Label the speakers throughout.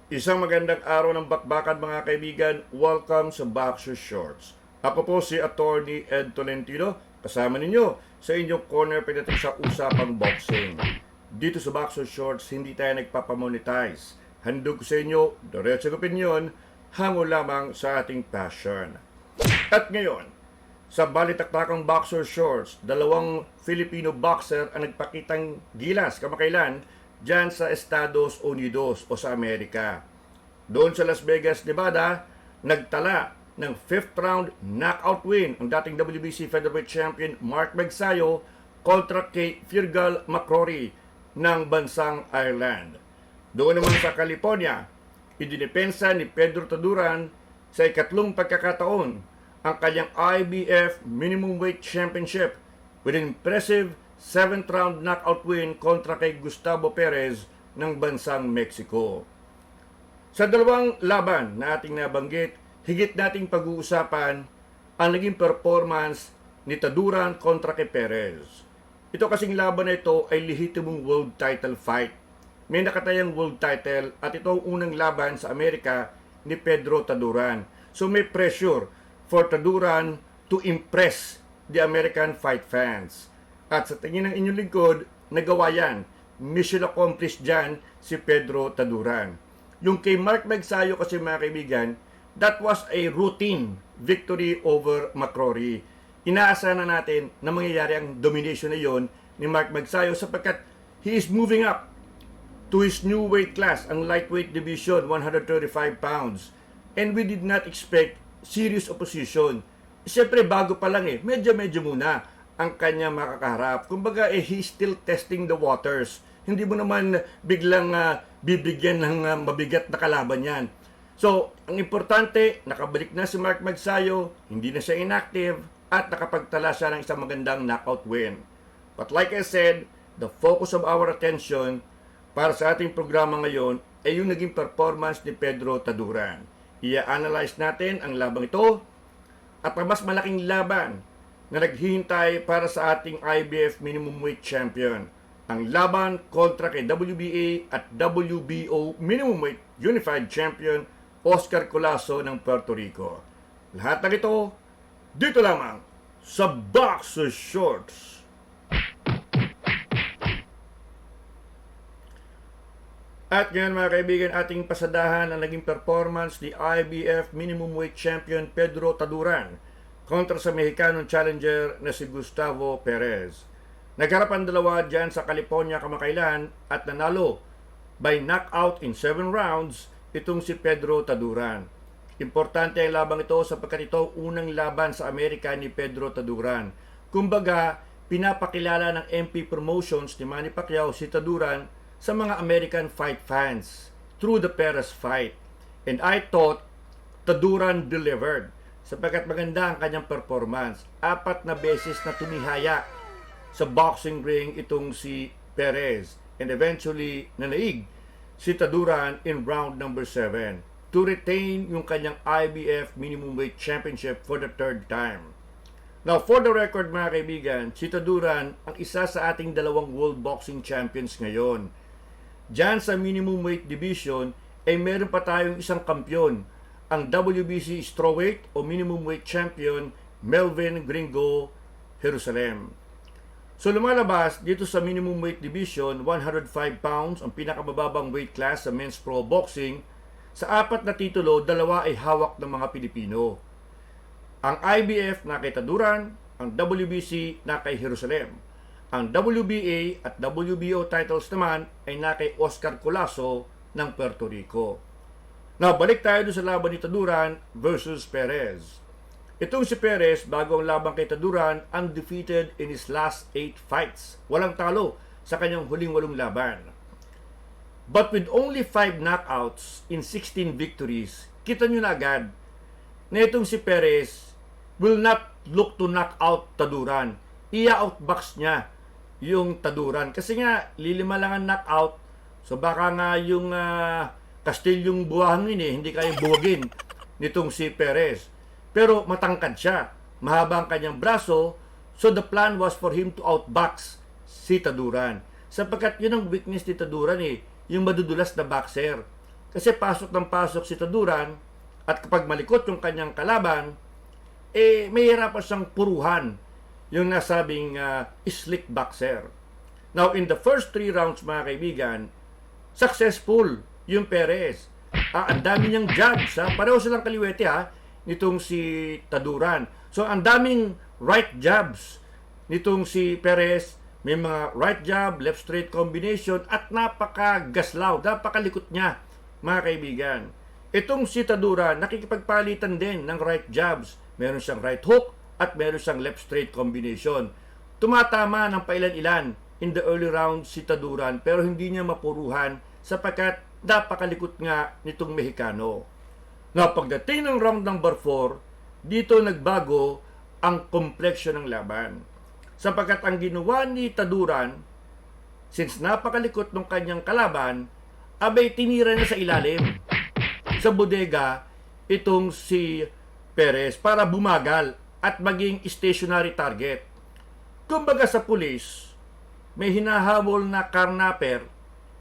Speaker 1: Isang magandang araw ng bakbakan mga kaibigan. Welcome sa Boxer Shorts. Ako po si Attorney Ed Tolentino. Kasama ninyo sa inyong corner pagdating sa usapang boxing. Dito sa Boxer Shorts, hindi tayo nagpapamonetize. Handog ko sa inyo, diretsong opinion, hango lamang sa ating passion. At ngayon, sa balitaktakang Boxer Shorts, dalawang Filipino boxer ang nagpakitang gilas kamakailan dyan sa Estados Unidos o sa Amerika. Doon sa Las Vegas, Nevada, nagtala ng 5th round knockout win ang dating WBC featherweight champion Mark Magsayo kontra kay Virgil McCrory ng bansang Ireland. Doon naman sa California, idinepensa ni Pedro Taduran sa ikatlong pagkakataon ang kanyang IBF Minimum Weight Championship with an impressive 7th round knockout win kontra kay Gustavo Perez ng bansang Mexico. Sa dalawang laban na ating nabanggit, higit nating pag-uusapan ang naging performance ni Taduran kontra kay Perez. Ito kasing laban na ito ay lehitimong world title fight. May nakatayang world title at ito ang unang laban sa Amerika ni Pedro Taduran. So may pressure for Taduran to impress the American fight fans. At sa tingin ng inyong lingkod, nagawa yan. Mission accomplished dyan si Pedro Taduran. Yung kay Mark Magsayo kasi mga kaibigan, that was a routine victory over McCrory. Inaasahan na natin na mangyayari ang domination na yon ni Mark Magsayo sapagkat he is moving up to his new weight class, ang lightweight division, 135 pounds. And we did not expect serious opposition. Siyempre, bago pa lang medyo muna ang kanya makakaharap. Kumbaga, he's still testing the waters. Hindi mo naman biglang bibigyan ng mabigat na kalaban yan. So, ang importante, nakabalik na si Mark Magsayo, hindi na siya inactive, at nakapagtala siya ng isang magandang knockout win. But like I said, the focus of our attention para sa ating programa ngayon ay yung naging performance ni Pedro Taduran. I-analyze natin ang labang ito at ang mas malaking laban na naghihintay para sa ating IBF Minimum Weight Champion. Ang laban kontra kay WBA at WBO Minimum Weight Unified Champion Oscar Colasso ng Puerto Rico. Lahat ng ito, dito lamang sa Boxer Shorts. At ngayon mga kaibigan, ating pasadahan ang naging performance ni IBF Minimum Weight Champion Pedro Taduran kontra sa Mexicanong challenger na si Gustavo Perez. Nagharap ang dalawa dyan sa California kamakailan at nanalo by knockout in 7 rounds itong si Pedro Taduran. Importante ang labang ito sapagkat ito unang laban sa Amerika ni Pedro Taduran. Kumbaga, pinapakilala ng MP Promotions ni Manny Pacquiao si Taduran sa mga American fight fans through the Perez fight. And I thought Taduran delivered sapagkat maganda ang kanyang performance. 4 na beses na tumihaya sa boxing ring itong si Perez and eventually nanaig si Taduran in round number 7 to retain yung kanyang IBF Minimum Weight Championship for the 3rd time. Now, for the record mga kaibigan, si Taduran ang isa sa ating dalawang World Boxing Champions ngayon. Diyan sa Minimum Weight Division ay meron pa tayong isang kampyon, ang WBC Strawweight o Minimum Weight Champion Melvin Gringo Jerusalem. So lumalabas dito sa Minimum Weight Division, 105 pounds ang pinakamababang weight class sa men's pro boxing. Sa 4 na titulo, 2 ay hawak ng mga Pilipino. Ang IBF na kay Taduran, ang WBC na kay Jerusalem. Ang WBA at WBO titles naman ay na kay Oscar Colasso ng Puerto Rico. Now, balik tayo sa laban ni Taduran versus Perez. Itong si Perez, bago ang laban kay Taduran, undefeated in his last 8 fights. Walang talo sa kanyang huling 8 laban. But with only 5 knockouts in 16 victories, kita nyo na agad na itong si Perez will not look to knock out Taduran. Ia-outbox niya yung Taduran. Kasi nga, lilima lang ang knockout. So baka nga yung Kastilyong buhangin hindi kaya buwagin nitong si Perez. Pero matangkad siya. Mahaba ang kanyang braso. So the plan was for him to outbox si Taduran. Sapagkat yun ang weakness ni Taduran yung madudulas na boxer. Kasi pasok ng pasok si Taduran at kapag malikot yung kanyang kalaban, may hirapan siyang puruhan yung nasabing slick boxer. Now, in the first 3 rounds, mga kaibigan, successful yung Perez. Ang dami niyang jabs. Pareho silang kaliwete nitong si Taduran. So, ang daming right jabs nitong si Perez. May mga right jab, left straight combination at napaka-gaslaw, napakalikot niya, mga kaibigan. Itong si Taduran, nakikipagpalitan din ng right jabs. Meron siyang right hook at meron siyang left straight combination. Tumatama ng pailan-ilan in the early round si Taduran pero hindi niya mapuruhan sapagkat napakalikot nga nitong Mexicano. Now, pagdating ng round number 4, dito nagbago ang kompleksyon ng laban. Sapagkat ang ginawa ni Taduran, since napakalikot ng kanyang kalaban, abay tinira niya sa ilalim, sa bodega, itong si Perez para bumagal at maging stationary target. Kumbaga sa pulis, may hinahabol na carnapper,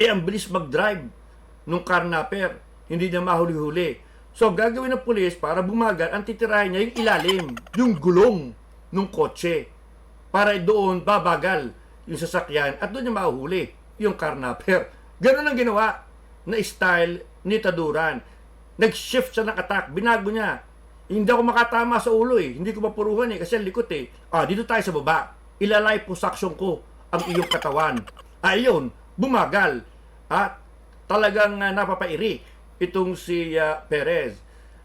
Speaker 1: ang bilis mag-drive nung carnapper, hindi niya mahuli-huli. So, gagawin ng pulis para bumagal, ang titirahin niya yung ilalim, yung gulong ng kotse, para doon babagal yung sasakyan at doon niya mahuhuli yung carnapper. Ganun ang ginawa na style ni Taduran. Nag-shift siya ng attack, binago niya. Hindi ako makatama sa ulo hindi ko mapuruhan kasi likot dito tayo sa baba, ilalay position ko ang iyong katawan. Ayun, bumagal. Talagang napapairi itong si Perez.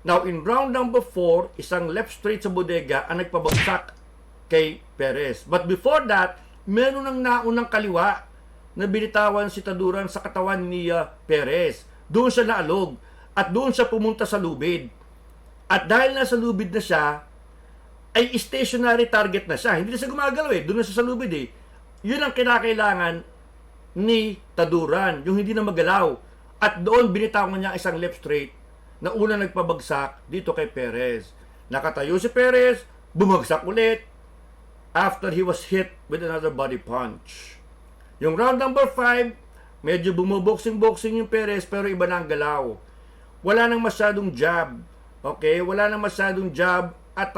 Speaker 1: Now, in round number 4, isang left straight sa bodega ang nagpabagsak kay Perez. But before that, meron ng naunang kaliwa na binitawan si Taduran sa katawan ni Perez. Doon siya naalog at doon siya pumunta sa lubid. At dahil nasa lubid na siya, ay stationary target na siya. Hindi na siya gumagalaw doon na siya sa lubid Yun ang kinakailangan ni Taduran, yung hindi na magalaw. At doon binitawan niya isang left straight na una nagpabagsak dito kay Perez. Nakatayo si Perez, bumagsak ulit after he was hit with another body punch. Yung round number 5, medyo bumoboxing-boxing yung Perez pero iba na ang galaw. Wala nang masyadong jab. Okay? Wala nang masyadong jab at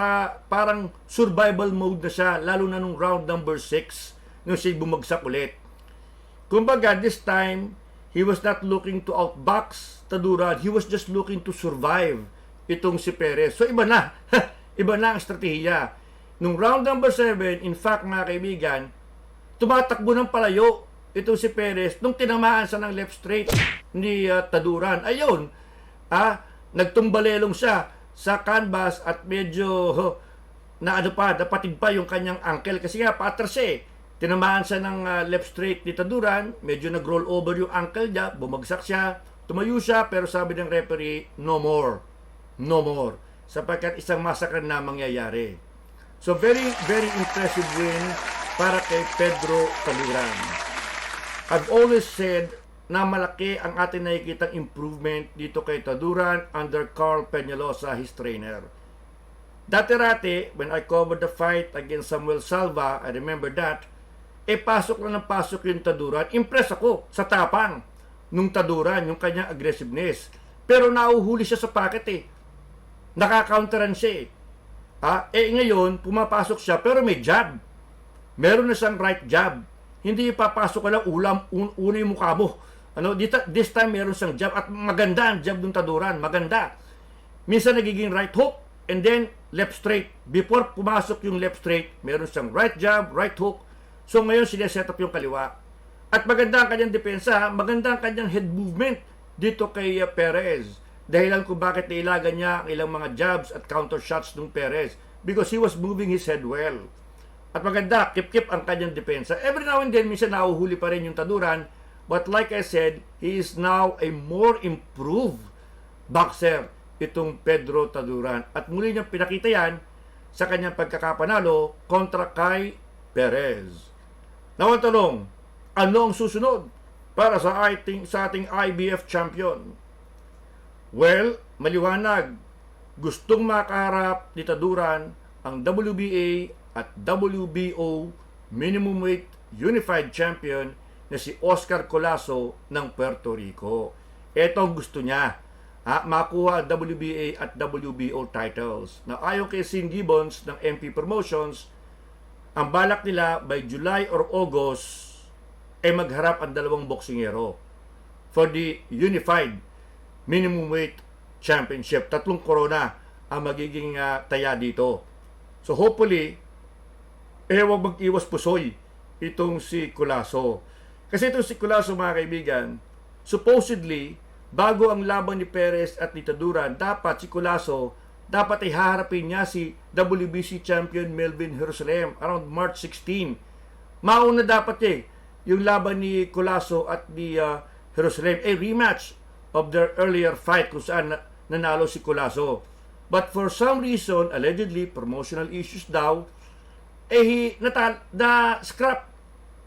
Speaker 1: parang survival mode na siya lalo na nung round number 6 nung siya bumagsak ulit. Kumbaga, this time, he was not looking to outbox Taduran. He was just looking to survive itong si Perez. So, iba na. Iba na ang estratehiya. Nung round number 7, in fact, mga kaibigan, tumatakbo ng palayo itong si Perez nung tinamaan siya ng left straight ni Taduran. Ayun, nagtumbalelong siya sa canvas at medyo napatid pa yung kanyang ankle kasi nga patras Tinamaan siya ng left straight ni Taduran, medyo nag-roll over yung ankle niya, bumagsak siya, tumayo siya, pero sabi ng referee, no more. No more. Sapagkat isang massacre na mangyayari. So, very, very impressive win para kay Pedro Taduran. I've always said na malaki ang ating nakikitang improvement dito kay Taduran under Carl Peñalosa, his trainer. Dati-rati, when I covered the fight against Samuel Salva, I remember that, pasok lang ng pasok yung Taduran. Impress ako sa tapang nung Taduran, yung kanyang aggressiveness. Pero nauhuli siya sa pocket Nakakounteran siya ngayon, pumapasok siya pero may jab. Meron na siyang right jab. Hindi ipapasok ka lang una yung mukha mo. This time meron siyang jab at maganda ang jab ng Taduran. Maganda. Minsan nagiging right hook and then left straight. Before pumasok yung left straight, meron siyang right jab, right hook. So ngayon sineset up yung kaliwa. At maganda ang kanyang depensa, maganda ang kanyang head movement dito kay Perez. Dahilan kung bakit nailagan niya ang ilang mga jabs at counter shots ng Perez. Because he was moving his head well. At maganda, kip-kip ang kanyang depensa. Every now and then, minsan nahuhuli pa rin yung Taduran. But like I said, he is now a more improved boxer, itong Pedro Taduran. At muli niyang pinakita yan sa kanyang pagkakapanalo kontra kay Perez. Now, ang tanong, ano ang susunod para sa ating IBF champion? Well, maliwanag. Gustong makaharap ni Taduran ang WBA at WBO minimum weight unified champion na si Oscar Colasso ng Puerto Rico. Ito ang gusto niya. Makuha WBA at WBO titles. Na ayon kay Sin Gibbons ng MP Promotions, ang balak nila by July or August ay magharap ang dalawang boksingero for the Unified Minimum Weight Championship. 3 corona ang magiging taya dito. So hopefully, huwag mag-iwas pusoy itong si Colasso. Kasi itong si Colasso, mga kaibigan, supposedly, bago ang laban ni Perez at ni Taduran, dapat si Colasso, dapat ay haharapin niya si WBC champion Melvin Jerusalem around March 16. Mauna dapat yung laban ni Colasso at ni Jerusalem, a rematch of their earlier fight kung saan nanalo si Colasso. But for some reason, allegedly, promotional issues daw, na-scrap,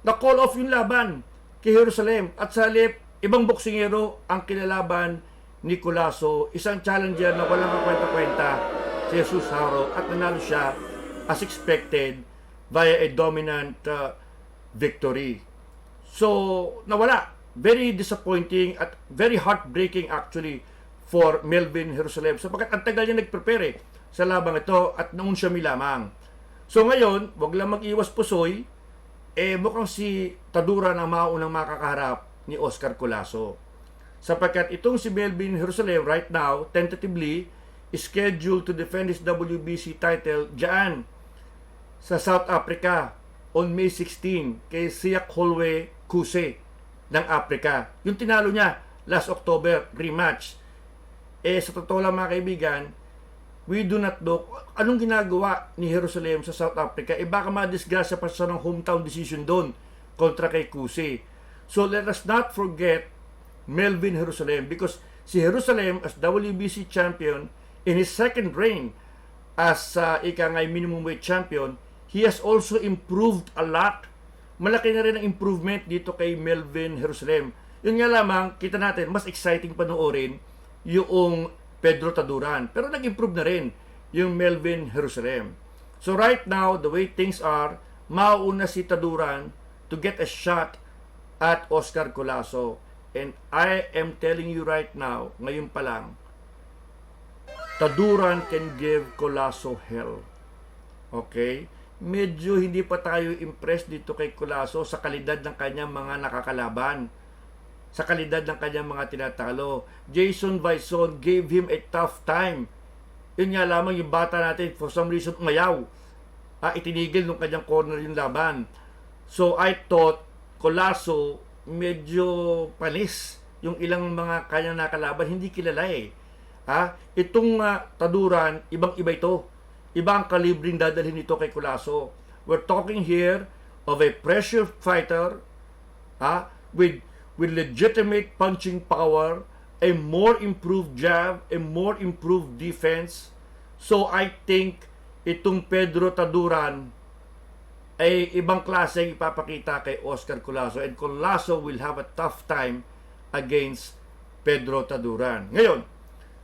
Speaker 1: na-call off yung laban kay Jerusalem. At sa halip, ibang boksingero ang kinalaban ni Colasso, isang challenger na walang kakwenta-kwenta, si Jesus Haro, at nanalo siya as expected via a dominant victory. So, nawala. Very disappointing at very heartbreaking actually for Melvin Jerusalem sapagkat ang tagal niya nag-prepare sa labang ito at noon siya lamang. So ngayon, wag lang mag-iwas pusoy, mukhang si Taduran ang maunang makakaharap ni Oscar Colasso. Sapagkat itong si Melvin Jerusalem right now, tentatively, is scheduled to defend his WBC title dyan sa South Africa on May 16 kay Siak Holwe Kuse ng Africa. Yung tinalo niya last October, rematch. Sa totoo lang, mga kaibigan, we do not know anong ginagawa ni Jerusalem sa South Africa. Baka madisgrasya pa sa ng hometown decision doon kontra kay Kuse. So let us not forget Melvin Jerusalem because si Jerusalem as WBC champion in his second reign as minimum weight champion, he has also improved a lot. Malaki na rin ang improvement dito kay Melvin Jerusalem. Yun nga lamang, kita natin, mas exciting panoorin yung Pedro Taduran. Pero nag-improve na rin yung Melvin Jerusalem. So right now, the way things are, mauna si Taduran to get a shot at Oscar Colasso. And I am telling you right now, ngayon pa lang, Taduran can give Colasso hell. Okay? Medyo hindi pa tayo impressed dito kay Colasso sa kalidad ng kanyang mga nakakalaban, sa kalidad ng kanyang mga tinatalo. Jason Bison gave him a tough time. Yun nga lamang yung bata natin, for some reason, umayaw. Itinigil nung kanyang corner yung laban. So I thought, Colasso, medyo panis yung ilang mga kanyang nakalaban, hindi kilala Itong Taduran, ibang-iba ito. Ibang kalibring dadalhin nito kay Colasso. We're talking here of a pressure fighter with legitimate punching power, a more improved jab, a more improved defense. So I think itong Pedro Taduran ay ibang klase ang ipapakita kay Oscar Colasso, and Colasso will have a tough time against Pedro Taduran. Ngayon,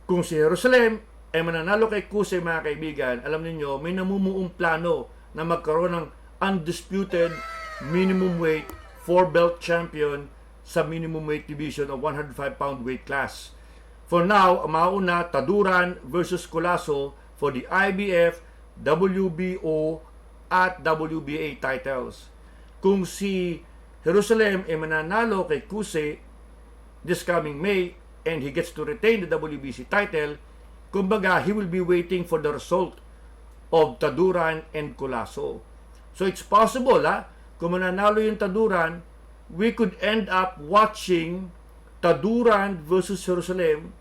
Speaker 1: kung si Jerusalem ay mananalo kay Kuse, mga kaibigan, alam niyo may namumuong plano na magkaroon ng undisputed minimum weight 4-belt champion sa minimum weight division of 105-pound weight class. For now, mauna Taduran versus Colasso for the IBF, WBO at WBA titles. Kung si Jerusalem ay mananalo kay Kuse this coming May and he gets to retain the WBC title, kumbaga, he will be waiting for the result of Taduran and Colasso. So it's possible, kung mananalo yung Taduran, we could end up watching Taduran versus Jerusalem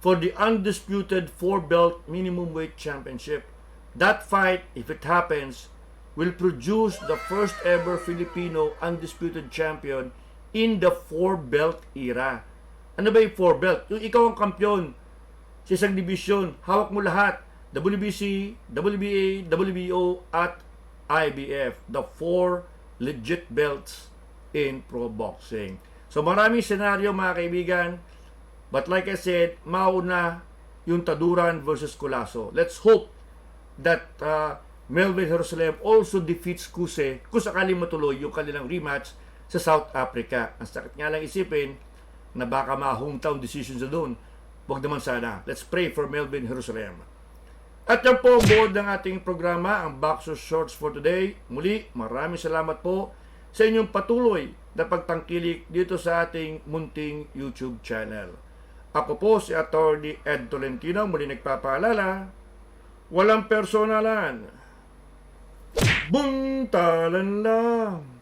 Speaker 1: for the undisputed 4-belt minimum weight championship. That fight, if it happens, will produce the first ever Filipino undisputed champion in the 4-belt era. Ano ba yung 4-belt? Yung ikaw ang kampiyon sa isang division, hawak mo lahat, WBC, WBA, WBO, at IBF, the 4 legit belts in pro boxing. So maraming senaryo, mga kaibigan, but like I said, mauna yung Taduran versus Colasso. Let's hope that Melvin Jerusalem also defeats Kuse kung sakaling matuloy yung kanilang rematch sa South Africa. Ang sakit nga lang isipin, na baka ma-hometown decision sa doon. Huwag naman sana. Let's pray for Melvin Jerusalem. At yan po ang buod ng ating programa, ang Boxer Shorts for today. Muli, maraming salamat po sa inyong patuloy na pagtangkilik dito sa ating munting YouTube channel. Ako po si Atty. Ed Tolentino, muli nagpapaalala, walang personalan, buntalan lang.